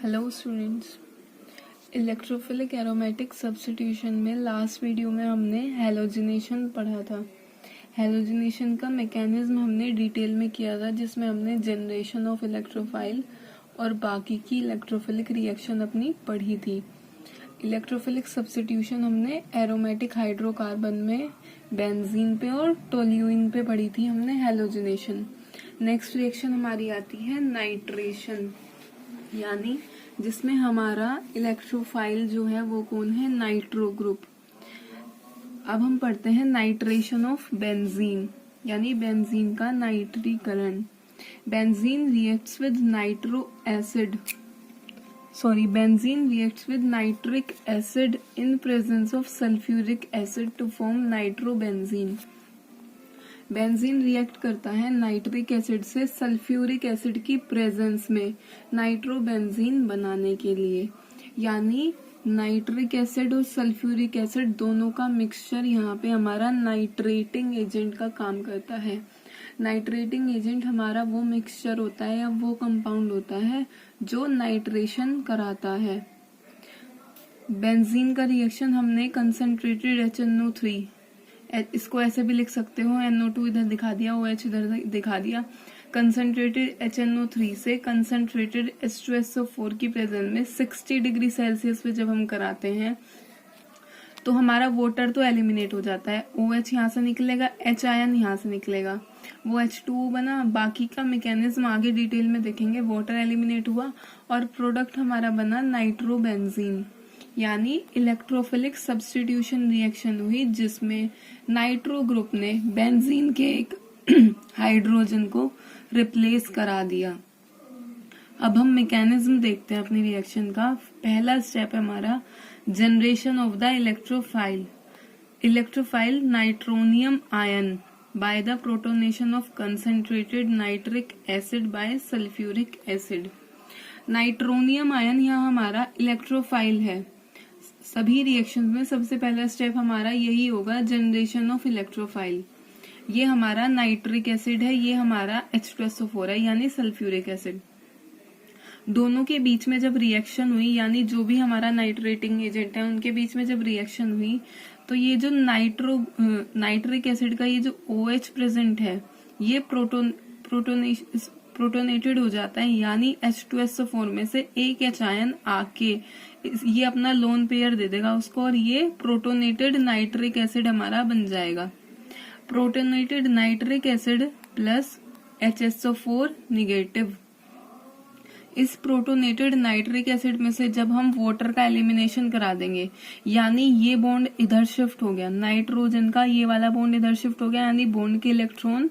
Hello students, electrophilic aromatic substitution में last video में हमने हैलोजिनेशन पढ़ा था। हैलोजिनेशन का मैकेनिज्म हमने डिटेल में किया था, जिसमें हमने जनरेशन ऑफ इलेक्ट्रोफाइल और बाकी की इलेक्ट्रोफिलिक रिएक्शन अपनी पढ़ी थी। इलेक्ट्रोफिलिक सब्स्टिट्यूशन हमने एरोमेटिक हाइड्रोकार्बन में बेंजीन पे और टोल्यूइन पे पढ़ी थी हमने हैलोजिनेशन। नेक्स्ट रिएक्शन हमारी आती है नाइट्रेशन, यानी जिसमें हमारा इलेक्ट्रोफाइल जो है वो कौन है, नाइट्रो ग्रुप। अब हम पढ़ते हैं नाइट्रेशन ऑफ बेंजीन, यानी बेंजीन का नाइट्रीकरण। Benzene reacts with nitric acid in presence of sulfuric acid to form nitrobenzene. Benzene react करता है नाइट्रिक एसिड से सल्फ्यूरिक एसिड की प्रेजेंस में नाइट्रोबेंजीन बनाने के लिए, यानी नाइट्रिक एसिड और सल्फ्यूरिक एसिड दोनों का मिक्सचर यहाँ पे हमारा नाइट्रेटिंग एजेंट का काम करता है। नाइट्रेटिंग एजेंट हमारा वो मिक्सचर होता है या वो कंपाउंड होता है जो नाइट्रेशन कराता है। बेंजीन का रिएक्शन हमने कंसंट्रेटेड HNO3, इसको ऐसे भी लिख सकते हो, NO2 इधर दिखा दिया, OH इधर दिखा दिया। कंसंट्रेटेड HNO3 से कंसंट्रेटेड H2SO4 की प्रेजेंस में 60 डिग्री सेल्सियस पे जब हम कराते हैं तो हमारा वाटर तो एलिमिनेट हो जाता है। OH यहाँ से निकलेगा, H आयन यहाँ से निकलेगा, वो H2O बना। बाकी का मैकेनिज्म आगे डिटेल में देखेंगे। वाटर एलिमिनेट हुआ और प्रोडक्ट हमारा बना नाइट्रोबेंजीन, यानी इलेक्ट्रोफिलिक सब्स्टिट्यूशन रिएक्शन हुई, जिसमें नाइट्रो ग्रुप ने बेंजीन के एक हाइड्रोजन को रिप्लेस करा दिया। अब हम मैकेनिज्म देखते हैं अपनी रिएक्शन का। पहला स्टेप है हमारा generation of the electrophile nitronium ion by the protonation of concentrated nitric acid by sulphuric acid. Nitronium ion यहाँ हमारा इलेक्ट्रोफाइल है। सभी रिएक्शन में सबसे पहला स्टेप हमारा यही होगा, जनरेशन ऑफ इलेक्ट्रोफाइल। ये हमारा नाइट्रिक एसिड है, ये हमारा H2SO4 है, यानी सल्फ्यूरिक एसिड। दोनों के बीच में जब रिएक्शन हुई, यानी जो भी हमारा नाइट्रेटिंग एजेंट है उनके बीच में जब रिएक्शन हुई, तो ये जो नाइट्रिक एसिड का ये जो OH प्रेजेंट है, ये प्रोटोनेटेड हो जाता है, यानी H2SO4 में से एक H आयन आके ये अपना लोन पेयर दे देगा उसको, और ये प्रोटोनेटेड नाइट्रिक एसिड हमारा बन जाएगा। Protonated nitric acid plus HSO4 negative. इस प्रोटोनेटेड नाइट्रिक एसिड में से जब हम वाटर का एलिमिनेशन करा देंगे, यानी ये बॉन्ड इधर शिफ्ट हो गया, नाइट्रोजन का ये वाला बॉन्ड इधर शिफ्ट हो गया, यानी बॉन्ड के इलेक्ट्रॉन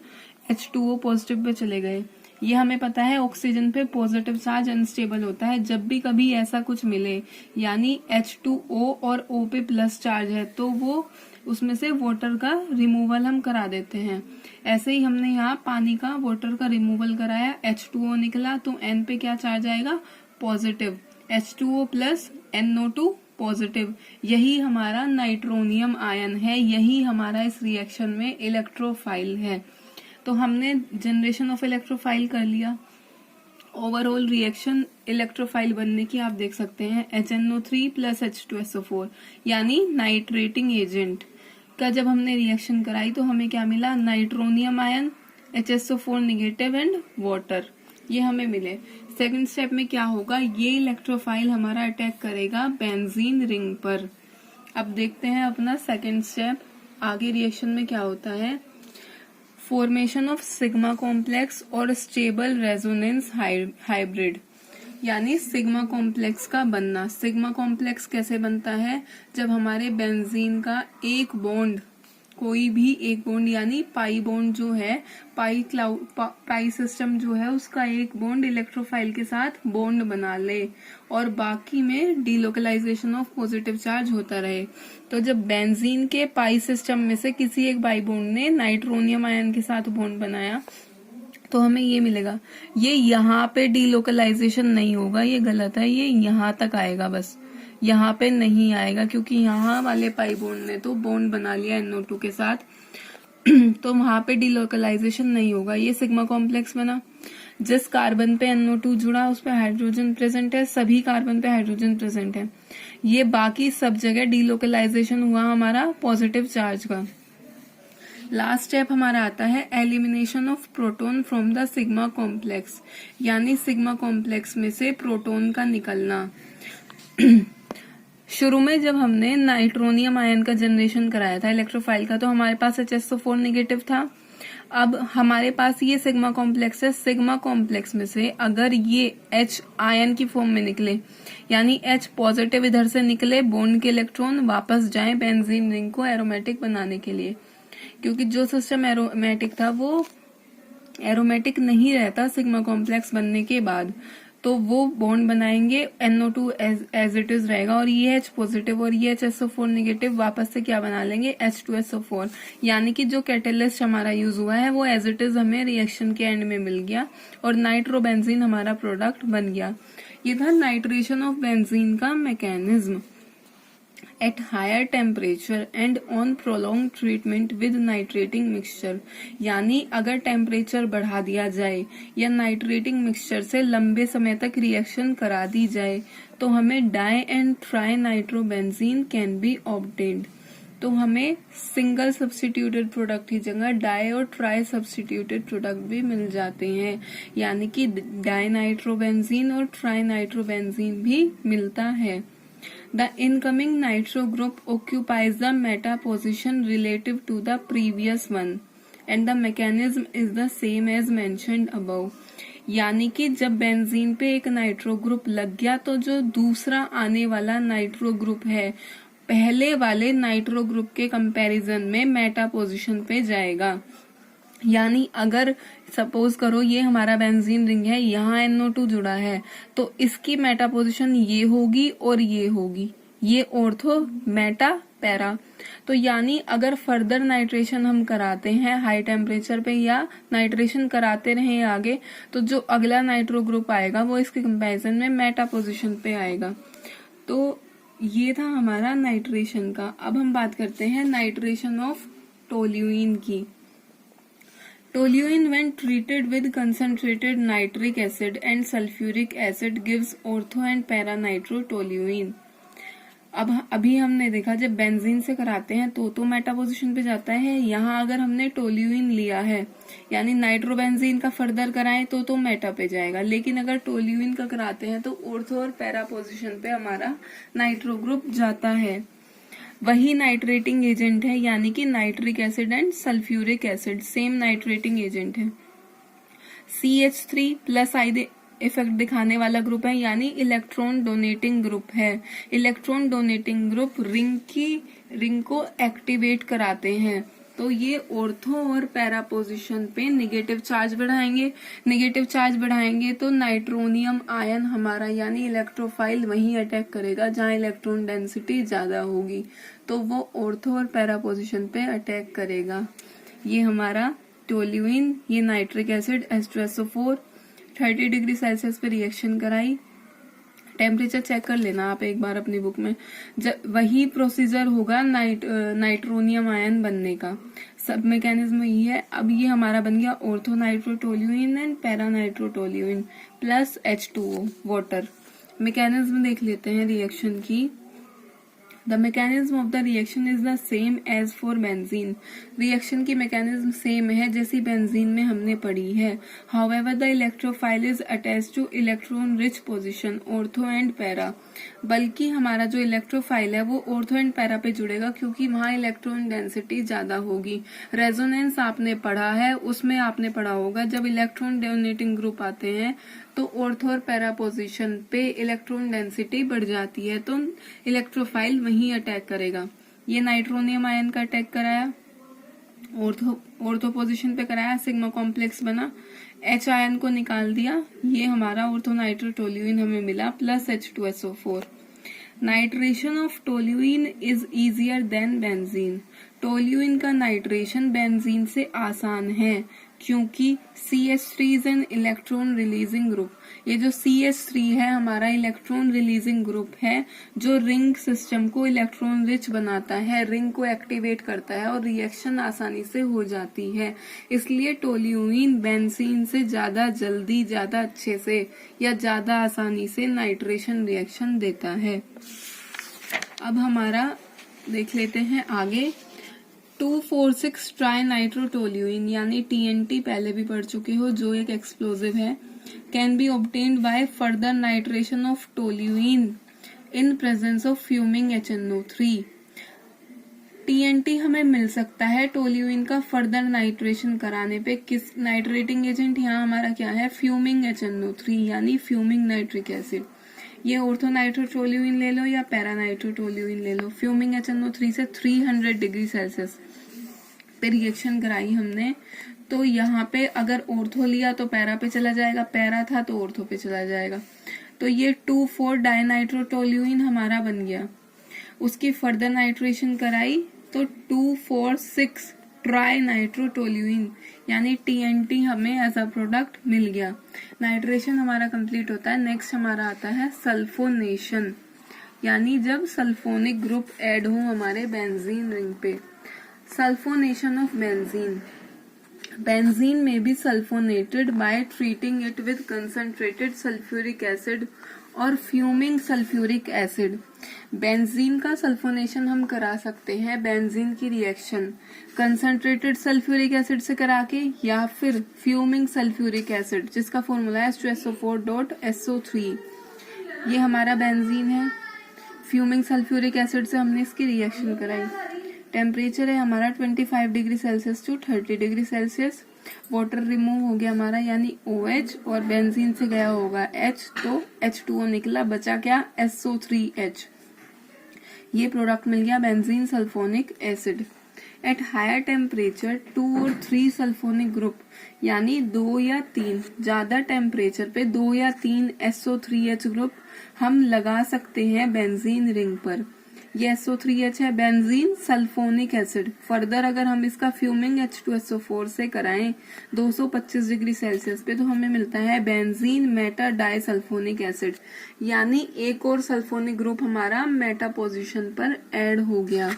H2O पॉजिटिव पे चले गए। ये हमें पता है ऑक्सीजन पे पॉजिटिव चार्ज अनस्टेबल होता है। जब भी कभी ऐसा कुछ मिले, यानी H2O और O पे प्लस चार्ज है, तो वो उसमें से वाटर का रिमूवल हम करा देते हैं। ऐसे ही हमने यहाँ पानी का वाटर का रिमूवल कराया, H2O निकला, तो N पे क्या चार्ज आएगा, positive. H2O plus NO2 positive. यही हमारा नाइट्रोनियम आयन है, यही हमारा इस रिएक्शन में इलेक्ट्रोफाइल है। तो हमने जनरेशन ऑफ इलेक्ट्रोफाइल कर लिया। ओवरऑल रिएक्शन इलेक्ट्रोफाइल बनने की आप देख सकते हैं, HNO3 प्लस H2SO4, यानी नाइट्रेटिंग एजेंट का जब हमने रिएक्शन कराई तो हमें क्या मिला, nitronium ion, HSO4 negative and water, ये हमें मिले। सेकंड स्टेप में क्या होगा, ये इलेक्ट्रोफाइल हमारा अटैक करेगा बेंजीन रिंग पर। अब देखते हैं अपना सेकंड स्टेप, आगे रिएक्शन में क्या होता है। फॉर्मेशन ऑफ सिग्मा कॉम्प्लेक्स और स्टेबल रेजोनेंस हाइब्रिड, यानी सिग्मा कॉम्प्लेक्स का बनना। सिग्मा कॉम्प्लेक्स कैसे बनता है, जब हमारे बेंजीन का एक बॉन्ड, कोई भी एक बॉन्ड, यानी पाई बॉन्ड जो है, पाई सिस्टम जो है, उसका एक बॉन्ड इलेक्ट्रोफाइल के साथ बॉन्ड बना ले और बाकी में डीलोकलाइजेशन ऑफ पॉजिटिव चार्ज होता रहे। तो जब बेंजीन के पाई सिस्टम में से किसी एक बाई बॉन्ड ने नाइट्रोनियम आयन के साथ बॉन्ड बनाया, तो हमें ये मिलेगा। ये यहाँ पे डीलोकलाइजेशन नहीं होगा, ये गलत है, ये यहाँ तक आएगा, बस यहाँ पे नहीं आएगा, क्योंकि यहाँ वाले पाई बॉन्ड ने तो बॉन्ड बना लिया NO2 के साथ, तो वहां पे डीलोकलाइजेशन नहीं होगा। ये सिग्मा कॉम्प्लेक्स बना। जिस कार्बन पे NO2 जुड़ा उस पे हाइड्रोजन प्रेजेंट है, सभी कार्बन पे हाइड्रोजन प्रेजेंट है। ये बाकी सब जगह डीलोकलाइजेशन हुआ हमारा पॉजिटिव चार्ज का। लास्ट स्टेप हमारा आता है elimination of proton from the sigma complex, यानी सिग्मा कॉम्प्लेक्स में से प्रोटॉन का निकलना। शुरू में जब हमने नाइट्रोनियम आयन का जनरेशन कराया था इलेक्ट्रोफाइल का, तो हमारे पास HSO4 नेगेटिव था। अब हमारे पास ये सिग्मा कॉम्प्लेक्स है। सिग्मा कॉम्प्लेक्स में से अगर ये H आयन की फॉर्म में निकले, यानी H पॉजिटिव इधर से निकले, बॉन्ड के इलेक्ट्रॉन वापस जाएं बेंजीन रिंग को एरोमेटिक बनाने के लिए, क्योंकि जो सिस्टम एरोमेटिक था वो एरोमेटिक नहीं रहता सिग्मा कॉम्प्लेक्स बनने के बाद, तो वो बॉन्ड बनाएंगे, NO2 एज इट इज रहेगा और ये H पॉजिटिव और ये HSO4 नेगेटिव वापस से क्या बना लेंगे, H2SO4। यानी कि जो कैटेलिस्ट हमारा यूज हुआ है वो एज इट इज हमें रिएक्शन के एंड में मिल गया और नाइट्रोबेंजीन हमारा प्रोडक्ट बन गया। ये था नाइट्रेशन ऑफ बेंजीन का mechanism. At higher temperature and on prolonged treatment with nitrating mixture, यानी अगर टेम्परेचर बढ़ा दिया जाए या नाइट्रेटिंग मिक्सचर से लंबे समय तक रिएक्शन करा दी जाए तो हमें di and tri nitrobenzene can be obtained. तो हमें सिंगल सब्स्टिट्यूटेड प्रोडक्ट की जगह डाई और ट्राई सब्स्टिट्यूटेड प्रोडक्ट भी मिल जाते हैं, यानी कि डाई नाइट्रोबेंजीन और ट्राई नाइट्रोबेंजीन भी मिलता है। The incoming nitro group occupies the meta position relative to the previous one and the mechanism is the same as mentioned above। यानी कि जब बेंजीन पे एक नाइट्रो ग्रुप लग गया तो जो दूसरा आने वाला नाइट्रो ग्रुप है पहले वाले नाइट्रो ग्रुप के कंपैरिजन में मेटा पोजीशन पे जाएगा। यानी अगर सपोज करो ये हमारा बेंजीन रिंग है, यहाँ NO2 जुड़ा है, तो इसकी मेटा पोजीशन ये होगी और ये होगी, ये ऑर्थो मेटा पैरा। तो यानी अगर फर्दर नाइट्रेशन हम कराते हैं हाई टेम्परेचर पे या नाइट्रेशन कराते रहे आगे, तो जो अगला नाइट्रो ग्रुप आएगा वो इसके कंपैरिजन में मेटा पोजीशन पे आएगा। तो ये था हमारा नाइट्रेशन का। अब हम बात करते हैं नाइट्रेशन ऑफ टोल्यूइन की। Toluene when treated with concentrated nitric acid and sulfuric acid gives ortho and para nitrotoluene। अब अभी हमने देखा जब बेंजीन से कराते हैं तो मेटा पोजीशन पे जाता है। यहाँ अगर हमने टोल्यूइन लिया है यानी नाइट्रोबेंजीन का फर्दर कराएं तो मेटा पे जाएगा, लेकिन अगर टोल्यूइन का कराते हैं तो ऑर्थो और पैरा पोजीशन पे हमारा नाइट्रो ग्रुप जाता है। वही नाइट्रेटिंग एजेंट है, यानी कि nitric acid and sulphuric acid same nitrating agent है। CH3 प्लस आई इफेक्ट दिखाने वाला ग्रुप है, यानी इलेक्ट्रॉन डोनेटिंग ग्रुप है। इलेक्ट्रॉन डोनेटिंग ग्रुप रिंग को एक्टिवेट कराते हैं, तो ये ऑर्थो और पैरा पोजीशन पे नेगेटिव चार्ज बढ़ाएंगे। नेगेटिव चार्ज बढ़ाएंगे तो नाइट्रोनियम आयन हमारा यानी इलेक्ट्रोफाइल वहीं अटैक करेगा जहां इलेक्ट्रॉन डेंसिटी ज्यादा होगी, तो वो ऑर्थो और पैरा पोजीशन पे अटैक करेगा। ये हमारा टोल्यूइन, ये nitric acid H2SO4 30 degree Celsius पे रिएक्शन कराई। टेम्परेचर चेक कर लेना आप एक बार अपनी बुक में। वही प्रोसीजर होगा नाइट्रोनियम आयन बनने का, सब मैकेनिज्म यही है। अब ये हमारा बन गया ortho nitrotoluene and para nitrotoluene plus H2O water. Mechanism देख लेते हैं रिएक्शन की। The mechanism of the reaction is the same as for benzene। Reaction की मैकेनिज्म सेम है जैसी बेंजीन में हमने पढ़ी है। However, the electrophile is attached to electron rich position ortho and para। बल्कि हमारा जो इलेक्ट्रोफाइल है वो ऑर्थो एंड पैरा पे जुड़ेगा क्योंकि वहां इलेक्ट्रॉन डेंसिटी ज्यादा होगी। रेजोनेंस आपने पढ़ा है, उसमें आपने पढ़ा होगा जब इलेक्ट्रॉन डोनेटिंग ग्रुप आते हैं तो ऑर्थो और पैरा पोजीशन पे इलेक्ट्रॉन डेंसिटी बढ़ जाती है, तो इलेक्ट्रोफाइल वहीं अटैक करेगा। ये नाइट्रोनियम आयन का अटैक कराया, ऑर्थो पोजीशन पे कराया, सिग्मा कॉम्प्लेक्स बना, H आयन को निकाल दिया, ये हमारा ऑर्थो नाइट्रोटोल्यूइन हमें मिला plus H2SO4। Nitration of toluene is easier than benzene. Toluene का नाइट्रेशन बेंजीन से आसान है क्योंकि CH3 is an electron releasing group. ये जो CH3 है हमारा इलेक्ट्रॉन रिलीजिंग ग्रुप है जो रिंग सिस्टम को इलेक्ट्रॉन रिच बनाता है, रिंग को एक्टिवेट करता है और रिएक्शन आसानी से हो जाती है। इसलिए टोल्यूइन बेंजीन से ज्यादा जल्दी, ज्यादा अच्छे से या ज्यादा आसानी से नाइट्रेशन रिएक्शन देता है। अब हमारा देख लेते हैं आगे। 2,4,6 ट्राई नाइट्रोटोल्यूइन यानी TNT पहले भी पढ़ चुके हो, जो एक एक्सप्लोजिव है, can be obtained by further nitration of toluene in presence of fuming HNO3। TNT हमें मिल सकता है टोल्यूइन का फर्दर नाइट्रेशन कराने पे। किस नाइट्रेटिंग एजेंट यहाँ हमारा क्या है, फ्यूमिंग HNO3 यानी फ्यूमिंग नाइट्रिक एसिड। ये ऑर्थोनाइट्रोटोल्यूइन ले लो या पैरानाइट्रोटोल्यूइन ले लो। फ्यूमिंग HNO3 से 300 डिग्री सेल्सियस पे रिएक्शन कराई हमने, तो यहाँ पे अगर ऑर्थो लिया तो पैरा पे चला जाएगा, पैरा था तो ऑर्थो पे चला जाएगा। तो ये 2,4 डाइनाइट्रोटोल्यूइन हमारा बन गया। उसकी फर्दर नाइट्रेशन कराई तो 2,4,6 ट्राई नाइट्रोटोल्यूइन यानी TNT हमें एज अ प्रोडक्ट मिल गया। नाइट्रेशन हमारा कंप्लीट होता है। नेक्स्ट हमारा आता है सल्फोनेशन, यानी जब सल्फोनिक ग्रुप ऐड हो हमारे बेंजीन रिंग पे। सल्फोनेशन ऑफ बेंजीन, बेंजीन में be sulphonated by treating it with concentrated sulphuric acid और फ्यूमिंग सल्फ्यूरिक एसिड। बेंजीन का सल्फोनेशन हम करा सकते हैं बेंजीन की रिएक्शन कंसंट्रेटेड सल्फ्यूरिक एसिड से करा के, या फिर फ्यूमिंग सल्फ्यूरिक एसिड जिसका फॉर्मूला है H2SO4.SO3। ये हमारा बेंजीन है। फ्यूमिंग सल्फ्यूरिक एसिड से हमने इसकी रिएक्शन कराई। टेम्परेचर है हमारा 25 degree Celsius to 30 degree Celsius. Water remove हो गया हमारा यानी OH, और बेंजीन से गया होगा H, तो H2O निकला, बचा क्या, SO3H। ये प्रोडक्ट मिल गया benzene sulphonic acid. At higher temperature 2 और 3 सल्फोनिक ग्रुप यानी 2 या 3, ज्यादा टेम्परेचर पे 2 या 3 SO3H ग्रुप हम लगा सकते हैं बेंजीन रिंग पर। ये SO3H है बेंजीन सल्फोनिक एसिड। फर्दर अगर हम इसका फ्यूमिंग H2SO4 से कराएं 225 डिग्री सेल्सियस पे, तो हमें मिलता है benzene meta di sulphonic acid, यानी एक और सल्फोनिक ग्रुप हमारा मेटा पोजीशन पर ऐड हो गया।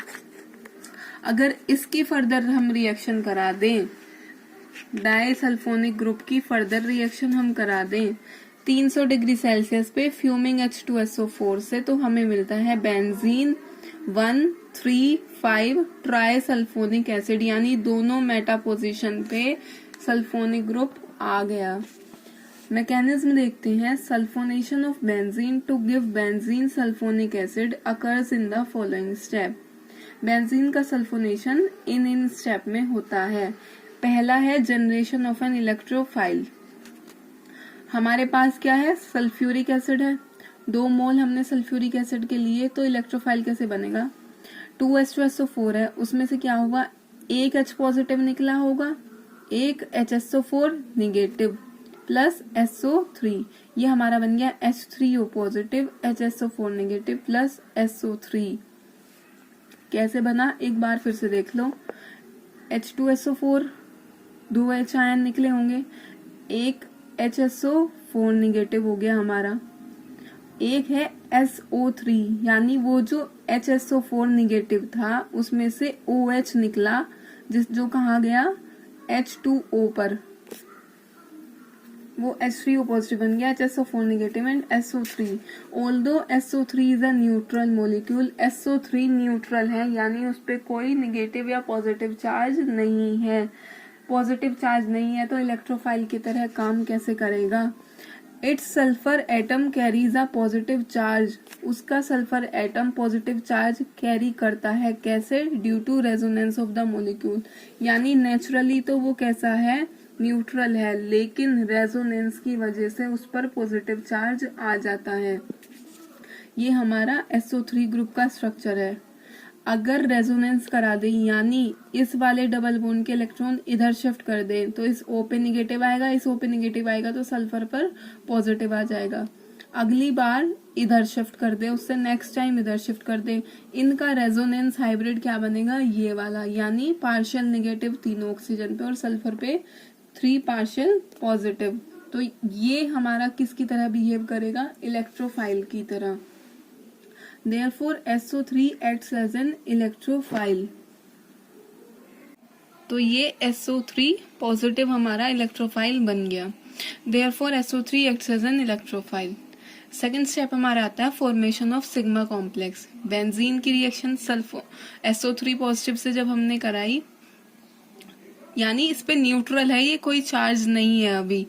अगर इसकी फर्दर हम रिएक्शन करा दें, डाई सल्फोनिक ग्रुप की फर्दर रिएक्शन हम करा दें 300 डिग्री सेल्सियस पे फ्यूमिंग H2SO4 से, तो हमें मिलता है बेंजीन 1,3,5 ट्राई सल्फोनिक एसिड, यानी दोनों मेटा पोजीशन पे सल्फोनिक ग्रुप आ गया। मैकेनिज्म देखते हैं। Sulphonation of benzene to give benzene sulphonic acid occurs in the following step. Benzene का सल्फोनेशन इन स्टेप में होता है। पहला है जनरेशन ऑफ एन इलेक्ट्रोफाइल। हमारे पास क्या है, सल्फ्यूरिक एसिड है, 2 मोल हमने सल्फ्यूरिक एसिड के लिए, तो इलेक्ट्रोफाइल कैसे बनेगा, 2H2SO4 है, उसमें से क्या होगा, एक H पॉजिटिव निकला होगा, एक HSO4 निगेटिव प्लस SO3, ये हमारा बन गया H3O positive HSO4 negative plus SO3। कैसे बना एक बार फिर से देख लो। H2SO4 2 H आयन निकले होंगे, एक HSO4 निगेटिव हो गया हमारा, एक है SO3 यानी वो जो HSO4 निगेटिव था उसमें से OH निकला, जो कहाँ गया, H2O पर, वो H3O पॉजिटिव बन गया, HSO4 negative and SO3। Although SO3 is a neutral molecule, SO3 neutral है यानी उस पे कोई नेगेटिव या पॉजिटिव चार्ज नहीं है। पॉजिटिव चार्ज नहीं है तो इलेक्ट्रोफाइल की तरह काम कैसे करेगा। It's sulphur atom carries a positive charge, उसका sulphur atom positive charge carry करता है, कैसे, due to resonance of the molecule, यानी नेचुरली तो वो कैसा है, न्यूट्रल है, लेकिन रेजोनेंस की वजह से उस पर पॉजिटिव चार्ज आ जाता है। ये हमारा SO3 ग्रुप का स्ट्रक्चर है। अगर रेजोनेंस करा दे यानी इस वाले डबल बॉन्ड के इलेक्ट्रॉन इधर शिफ्ट कर दे तो इस O पे निगेटिव आएगा, इस O पे निगेटिव आएगा तो सल्फर पर पॉजिटिव आ जाएगा। अगली बार इधर शिफ्ट कर दे, उससे नेक्स्ट टाइम इधर शिफ्ट कर दे, इनका रेजोनेंस हाइब्रिड क्या बनेगा, ये वाला, यानी पार्शियल नेगेटिव तीनों ऑक्सीजन पे और सल्फर पे 3 पार्शियल पॉजिटिव। तो ये हमारा किसकी तरह बिहेव करेगा, इलेक्ट्रोफाइल की तरह। Therefore SO3 acts as an electrophile। तो ये SO3 पॉजिटिव हमारा इलेक्ट्रोफाइल बन गया। Therefore SO3 acts as an electrophile। Second step हमारा आता है formation of sigma complex. Benzene की रिएक्शन SO3 पॉजिटिव से जब हमने कराई, यानी इस पे न्यूट्रल है, ये कोई चार्ज नहीं है अभी,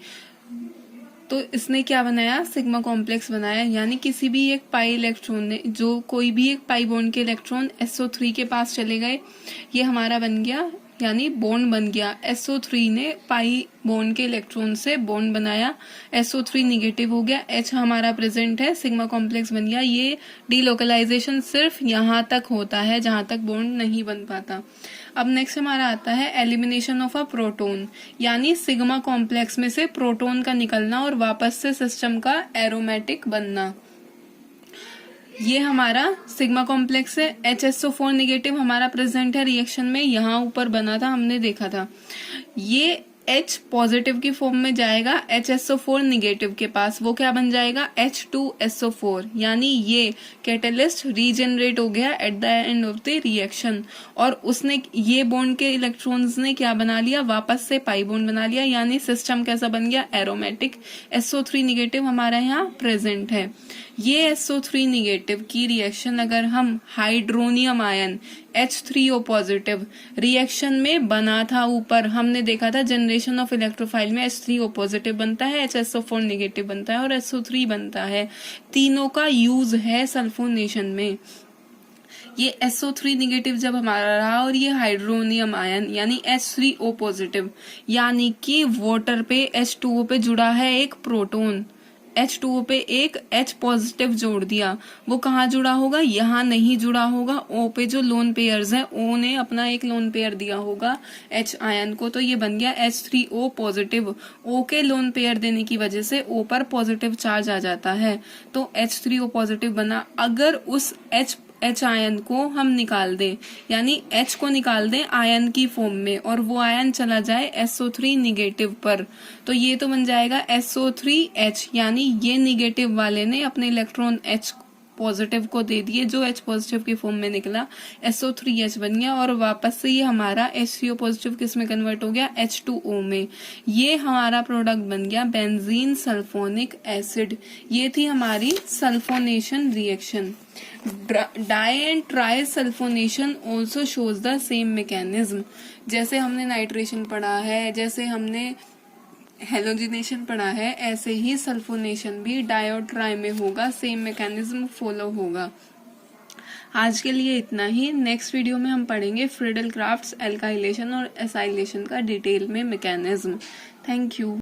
तो इसने क्या बनाया, सिग्मा कॉम्प्लेक्स बनाया। यानी किसी भी एक पाई इलेक्ट्रॉन ने, जो कोई भी एक पाई बॉन्ड के इलेक्ट्रॉन SO3 के पास चले गए, ये हमारा बन गया, यानी बॉन्ड बन गया। SO3 ने पाई बॉन्ड के इलेक्ट्रॉन से बॉन्ड बनाया, SO3 निगेटिव हो गया, H हमारा प्रेजेंट है, सिग्मा कॉम्प्लेक्स बन गया। ये डीलोकलाइजेशन सिर्फ यहाँ तक होता है जहां तक बॉन्ड नहीं बन पाता। अब नेक्स्ट हमारा आता है एलिमिनेशन ऑफ अ प्रोटोन, यानी सिग्मा कॉम्प्लेक्स में से प्रोटोन का निकलना और वापस से सिस्टम का एरोमेटिक बनना। ये हमारा सिग्मा कॉम्प्लेक्स है, HSO4 निगेटिव हमारा प्रेजेंट है रिएक्शन में, यहाँ ऊपर बना था, हमने देखा था। ये H पॉजिटिव की फॉर्म में जाएगा HSO4 निगेटिव के पास, वो क्या बन जाएगा, H2SO4, यानी ये कैटलिस्ट रीजनरेट हो गया at the end of the reaction, और उसने ये बॉन्ड के इलेक्ट्रॉन्स ने क्या बना लिया, वापस से पाई बॉन्ड बना लिया, यानी सिस्टम कैसा बन गया, एरोमेटिक। SO3 निगेटिव हमारा यहाँ प्रेजेंट है। ये SO3 निगेटिव की रिएक्शन अगर हम hydronium ion H3O positive reaction में बना था, ऊपर हमने देखा था जनरेशन ऑफ इलेक्ट्रोफाइल में H3O पॉजिटिव बनता है, HSO4 निगेटिव बनता है और SO3 बनता है। तीनों का यूज है सल्फोनेशन में। ये SO3 निगेटिव जब हमारा रहा और ये हाइड्रोनियम आयन यानी H3O पॉजिटिव, यानी कि वाटर पे H2O पे जुड़ा है एक प्रोटोन, H2O पे एक H पॉजिटिव जोड़ दिया, वो कहाँ जुड़ा होगा, यहाँ नहीं जुड़ा होगा, O पे जो लोन पेयर्स हैं, O ने अपना एक लोन पेयर दिया होगा H आयन को, तो ये बन गया H3O पॉजिटिव। O के लोन पेयर देने की वजह से O पर पॉजिटिव चार्ज आ जाता है, तो H3O पॉजिटिव बना। अगर उस H आयन को हम निकाल दें, यानी H को निकाल दें आयन की फॉर्म में, और वो आयन चला जाए SO3 निगेटिव पर, तो ये तो बन जाएगा SO3H, यानी ये निगेटिव वाले ने अपने इलेक्ट्रॉन H पॉजिटिव को दे दिए, जो H पॉजिटिव की फॉर्म में निकला SO3H बन गया, और वापस से ये हमारा HCO पॉजिटिव किस में कन्वर्ट हो गया, H2O में। ये हमारा प्रोडक्ट बन गया बेंजीन सल्फोनिक एसिड। ये थी हमारी sulphonation reaction. Di and tri sulphonation also shows the same mechanism. जैसे हमने नाइट्रेशन पढ़ा है, जैसे हमने हेलोजिनेशन पढ़ा है, ऐसे ही सल्फोनेशन भी डाई और ट्राई में होगा, सेम मैकेनिज्म फॉलो होगा। आज के लिए इतना ही। नेक्स्ट वीडियो में हम पढ़ेंगे फ्रीडल क्राफ्ट्स एल्काइलेशन और एसाइलेशन का डिटेल में मैकेनिज्म। Thank you.